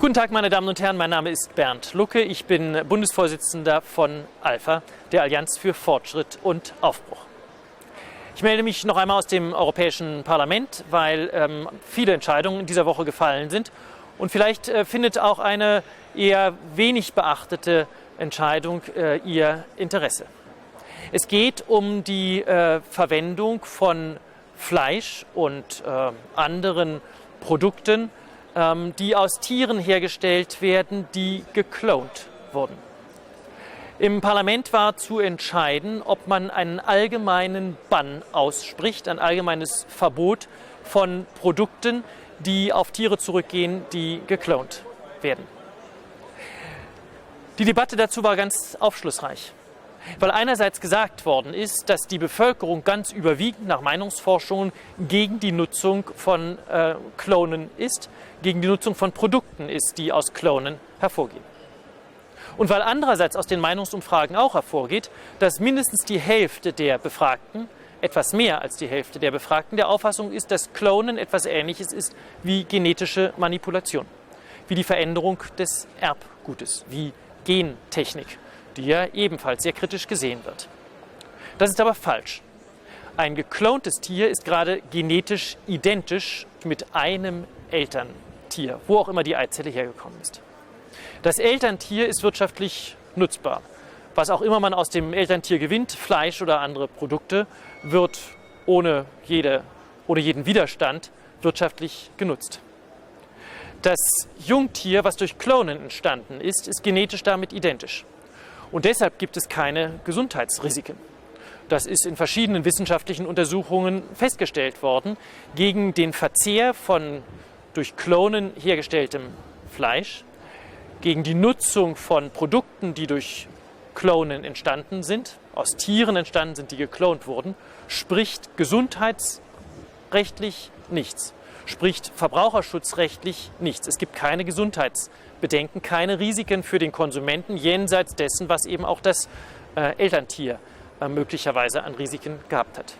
Guten Tag, meine Damen und Herren, mein Name ist Bernd Lucke. Ich bin Bundesvorsitzender von ALPHA, der Allianz für Fortschritt und Aufbruch. Ich melde mich noch einmal aus dem Europäischen Parlament, weil viele Entscheidungen in dieser Woche gefallen sind. Und vielleicht findet auch eine eher wenig beachtete Entscheidung Ihr Interesse. Es geht um die Verwendung von Fleisch und anderen Produkten, die aus Tieren hergestellt werden, die geklont wurden. Im Parlament war zu entscheiden, ob man einen allgemeinen Bann ausspricht, ein allgemeines Verbot von Produkten, die auf Tiere zurückgehen, die geklont werden. Die Debatte dazu war ganz aufschlussreich, weil einerseits gesagt worden ist, dass die Bevölkerung ganz überwiegend nach Meinungsforschungen gegen die Nutzung von Klonen ist, gegen die Nutzung von Produkten ist, die aus Klonen hervorgehen. Und weil andererseits aus den Meinungsumfragen auch hervorgeht, dass mindestens die Hälfte der Befragten, etwas mehr als die Hälfte der Befragten, der Auffassung ist, dass Klonen etwas Ähnliches ist wie genetische Manipulation, wie die Veränderung des Erbgutes, wie Gentechnik, die ja ebenfalls sehr kritisch gesehen wird. Das ist aber falsch. Ein geklontes Tier ist gerade genetisch identisch mit einem Elterntier, wo auch immer die Eizelle hergekommen ist. Das Elterntier ist wirtschaftlich nutzbar. Was auch immer man aus dem Elterntier gewinnt, Fleisch oder andere Produkte, wird ohne jeden Widerstand wirtschaftlich genutzt. Das Jungtier, was durch Klonen entstanden ist, ist genetisch damit identisch. Und deshalb gibt es keine Gesundheitsrisiken. Das ist in verschiedenen wissenschaftlichen Untersuchungen festgestellt worden. Gegen den Verzehr von durch Klonen hergestelltem Fleisch, gegen die Nutzung von Produkten, die durch Klonen entstanden sind, aus Tieren entstanden sind, die geklont wurden, spricht gesundheitsrechtlich nichts, spricht verbraucherschutzrechtlich nichts. Es gibt keine Gesundheitsbedenken, keine Risiken für den Konsumenten jenseits dessen, was eben auch das Elterntier möglicherweise an Risiken gehabt hat.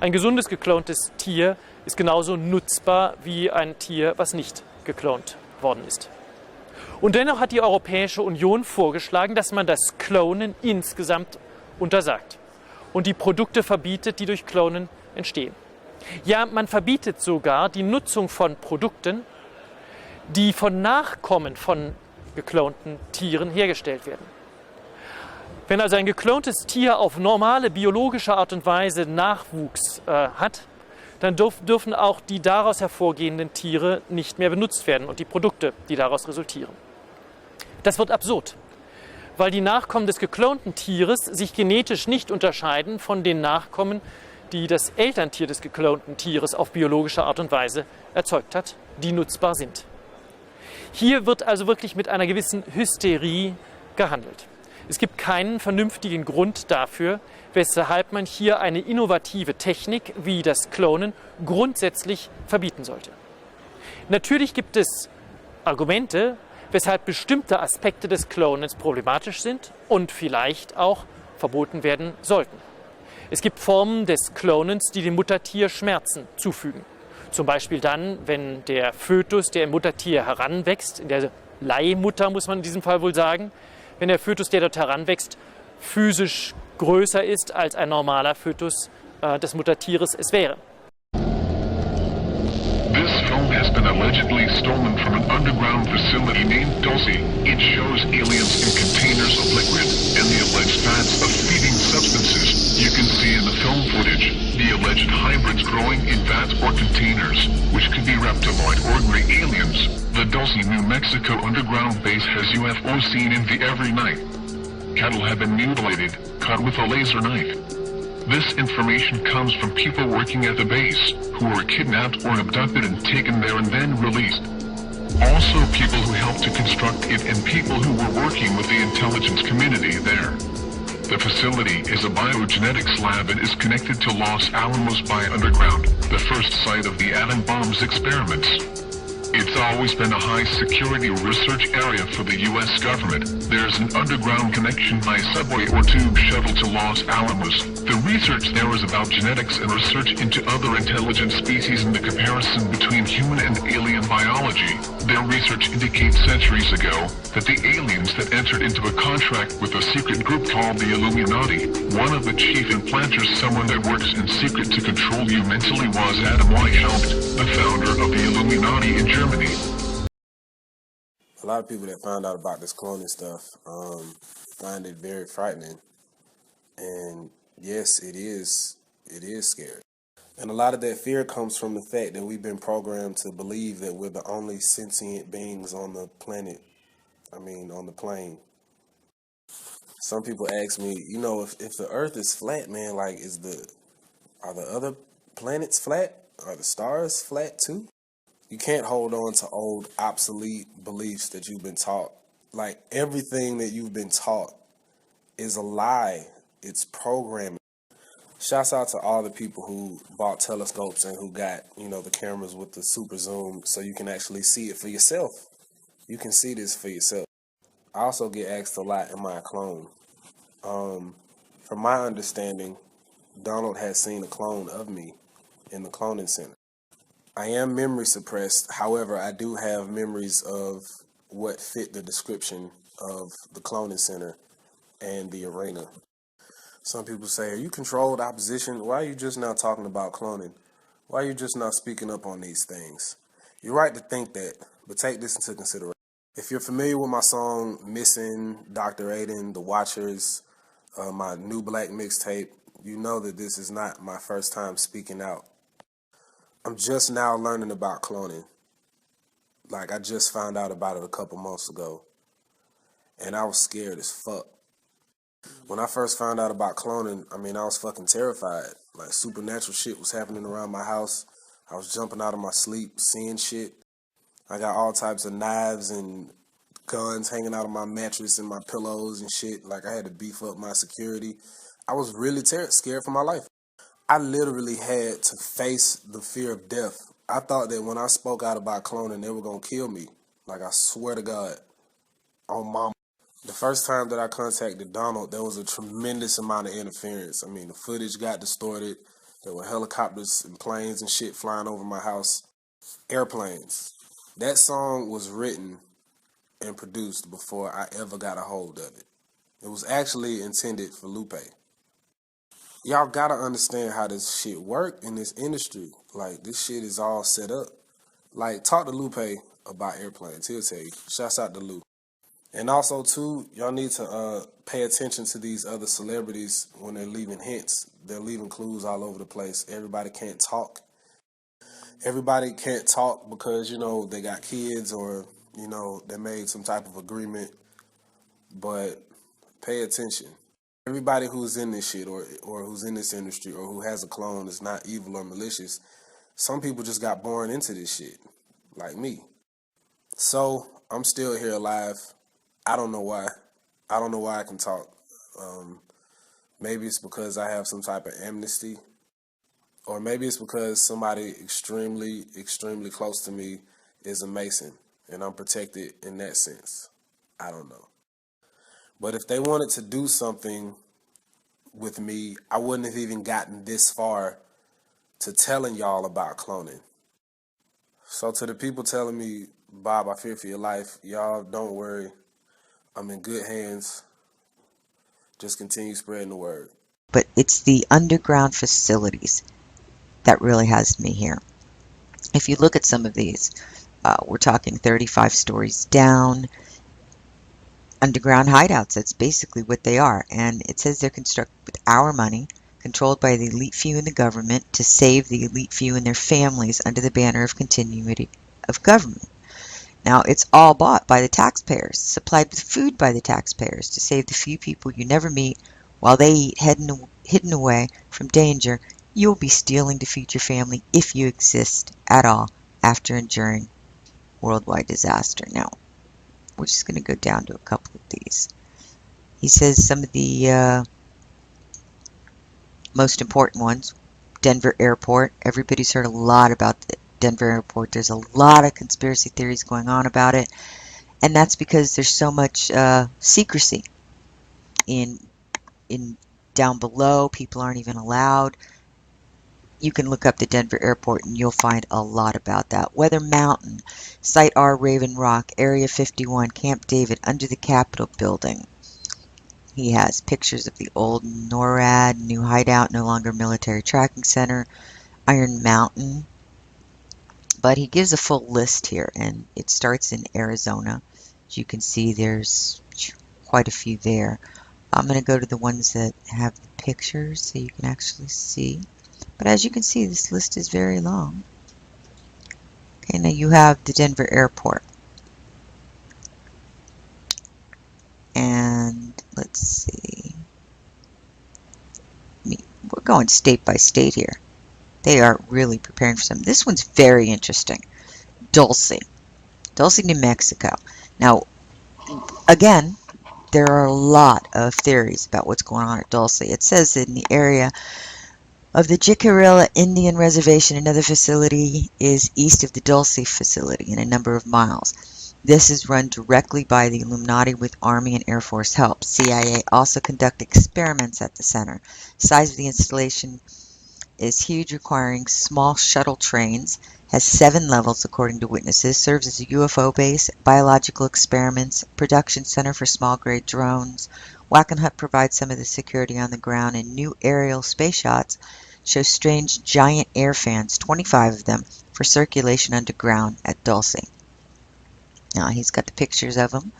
Ein gesundes geklontes Tier ist genauso nutzbar wie ein Tier, was nicht geklont worden ist. Und dennoch hat die Europäische Union vorgeschlagen, dass man das Klonen insgesamt untersagt und die Produkte verbietet, die durch Klonen entstehen. Ja, man verbietet sogar die Nutzung von Produkten, die von Nachkommen von geklonten Tieren hergestellt werden. Wenn also ein geklontes Tier auf normale biologische Art und Weise Nachwuchs hat, dann dürfen auch die daraus hervorgehenden Tiere nicht mehr benutzt werden und die Produkte, die daraus resultieren. Das wird absurd, weil die Nachkommen des geklonten Tieres sich genetisch nicht unterscheiden von den Nachkommen, die das Elterntier des geklonten Tieres auf biologische Art und Weise erzeugt hat, die nutzbar sind. Hier wird also wirklich mit einer gewissen Hysterie gehandelt. Es gibt keinen vernünftigen Grund dafür, weshalb man hier eine innovative Technik wie das Klonen grundsätzlich verbieten sollte. Natürlich gibt es Argumente, weshalb bestimmte Aspekte des Klonens problematisch sind und vielleicht auch verboten werden sollten. Es gibt Formen des Klonens, die dem Muttertier Schmerzen zufügen. Zum Beispiel dann, wenn der Fötus, der im Muttertier heranwächst, in der Leihmutter muss man in diesem Fall wohl sagen, wenn der Fötus, der dort heranwächst, physisch größer ist als ein normaler Fötus des Muttertieres es wäre. This film has been allegedly stolen from an underground facility named b.o.b. It shows aliens in containers of liquid and the alleged vats of feeding substances. You can see in the film footage the alleged hybrids growing in vats or containers, which could be reptiloid or gray aliens. The b.o.b. New Mexico underground base has UFOs seen in the every night. Cattle have been mutilated, cut with a laser knife. This information comes from people working at the base, who were kidnapped or abducted and taken there and then released. Also people who helped to construct it and people who were working with the intelligence community there. The facility is a biogenetics lab and is connected to Los Alamos by underground, the first site of the atom bombs experiments. It's always been a high-security research area for the U.S. government. There's an underground connection by subway or tube shuttle to Los Alamos. The research there is about genetics and research into other intelligent species and the comparison between human and alien biology. Their research indicates centuries ago that the aliens that entered into a contract with a secret group called the Illuminati, one of the chief implanters, someone that works in secret to control you mentally, was Adam Weishaupt, the founder of the Illuminati in Germany. A lot of people that found out about this cloning stuff find it very frightening. And yes, it is scary. And a lot of that fear comes from the fact that we've been programmed to believe that we're the only sentient beings on the planet. On the plane. Some people ask me, if the Earth is flat, man, like, are the other planets flat? Are the stars flat too? You can't hold on to old, obsolete beliefs that you've been taught. Like, everything that you've been taught is a lie. It's programming. Shouts out to all the people who bought telescopes and who got, the cameras with the super zoom so you can actually see it for yourself. You can see this for yourself. I also get asked a lot, am I a clone? From my understanding, Donald has seen a clone of me in the cloning center. I am memory suppressed. However, I do have memories of what fit the description of the cloning center and the arena. Some people say, are you controlled opposition? Why are you just now talking about cloning? Why are you just not speaking up on these things? You're right to think that, but take this into consideration. If you're familiar with my song Missing, Dr. Aiden, The Watchers, my New Black mixtape, you know that this is not my first time speaking out. I'm just now learning about cloning. Like, I just found out about it a couple months ago. And I was scared as fuck. When I first found out about cloning, I was fucking terrified. Like, supernatural shit was happening around my house. I was jumping out of my sleep, seeing shit. I got all types of knives and guns hanging out of my mattress and my pillows and shit. Like, I had to beef up my security. I was really scared for my life. I literally had to face the fear of death. I thought that when I spoke out about cloning, they were going to kill me. Like, I swear to God, on mama. The first time that I contacted Donald, there was a tremendous amount of interference. The footage got distorted. There were helicopters and planes and shit flying over my house. Airplanes. That song was written and produced before I ever got a hold of it. It was actually intended for Lupe. Y'all gotta understand how this shit work in this industry. Like, this shit is all set up. Like, talk to Lupe about airplanes. He'll tell you. Shouts out to Lupe. And also, too, y'all need to pay attention to these other celebrities when they're leaving hints. They're leaving clues all over the place. Everybody can't talk. Everybody can't talk because, they got kids or, they made some type of agreement. But pay attention. Everybody who's in this shit or who's in this industry or who has a clone is not evil or malicious. Some people just got born into this shit, like me. So, I'm still here alive. I don't know why. I don't know why I can talk. Maybe it's because I have some type of amnesty. Or maybe it's because somebody extremely, extremely close to me is a Mason. And I'm protected in that sense. I don't know. But if they wanted to do something with me, I wouldn't have even gotten this far to telling y'all about cloning. So to the people telling me, Bob, I fear for your life, y'all don't worry. I'm in good hands. Just continue spreading the word. But it's the underground facilities that really has me here. If you look at some of these, we're talking 35 stories down, underground hideouts. That's basically what they are. And it says they're constructed with our money, controlled by the elite few in the government to save the elite few and their families under the banner of continuity of government. Now, it's all bought by the taxpayers, supplied with food by the taxpayers to save the few people you never meet while they eat hidden away from danger. You'll be stealing to feed your family if you exist at all after enduring worldwide disaster. Now, we're just going to go down to a couple of these. He says some of the most important ones. Denver Airport. Everybody's heard a lot about the Denver Airport. There's a lot of conspiracy theories going on about it. And that's because there's so much secrecy in down below. People aren't even allowed. You can look up the Denver airport and you'll find a lot about that. Weather Mountain, Site R, Raven Rock, Area 51, Camp David, under the Capitol building. He has pictures of the old NORAD, new hideout, no longer military tracking center, Iron Mountain. But he gives a full list here, and it starts in Arizona. As you can see, there's quite a few there. I'm going to go to the ones that have the pictures so you can actually see. But as you can see, this list is very long. Okay, now you have the Denver airport. And let's see. We're going state by state here. They are really preparing for something. This one's very interesting. Dulce, New Mexico. Now, again, there are a lot of theories about what's going on at Dulce. It says in the area of the Jicarilla Indian Reservation, another facility is east of the Dulce facility in a number of miles. This is run directly by the Illuminati with Army and Air Force help. CIA also conduct experiments at the center. The size of the installation is huge, requiring small shuttle trains, has 7 levels according to witnesses, serves as a UFO base, biological experiments, production center for small-grade drones. Wackenhut provides some of the security on the ground, and new aerial space shots show strange giant air fans, 25 of them, for circulation underground at Dulce. Now he's got the pictures of them.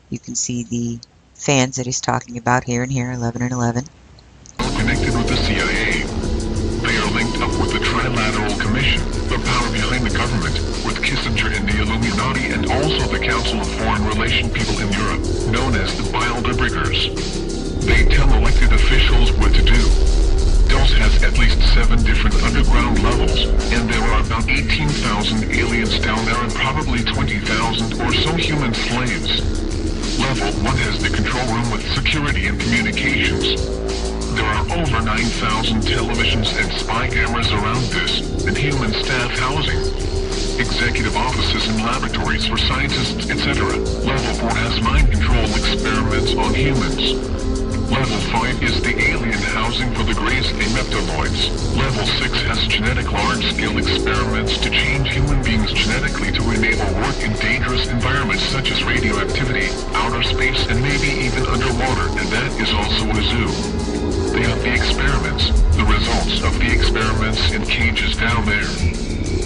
You can see the fans that he's talking about here and here, 11 and 11. Connected with the CIA. They are linked up with the Trilateral Commission, the power behind the government, with Kissinger and the Illuminati, and also the Council of Foreign Relation people in Europe, known as the Bilderbergers. They tell elected officials what to do. Dulce has at least 7 different underground levels, and there are about 18,000 aliens down there and probably 20,000 or so human slaves. Level 1 has the control room with security and communications. There are over 9,000 televisions and spy cameras around this, and human staff housing. Executive offices and laboratories for scientists, etc. Level 4 has mind control experiments on humans. Level 5 is the alien housing for the Greys and Reptiloids. Level 6 has genetic large-scale experiments to change human beings genetically to enable work in dangerous environments such as radioactivity, outer space, and maybe even underwater, and that is also a zoo. They have the experiments, the results of the experiments in cages down there.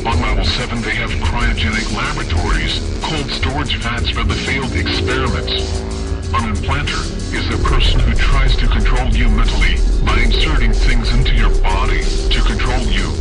On level 7 they have cryogenic laboratories, cold storage vats for the failed experiments. An implanter is a person who tries to control you mentally by inserting things into your body to control you.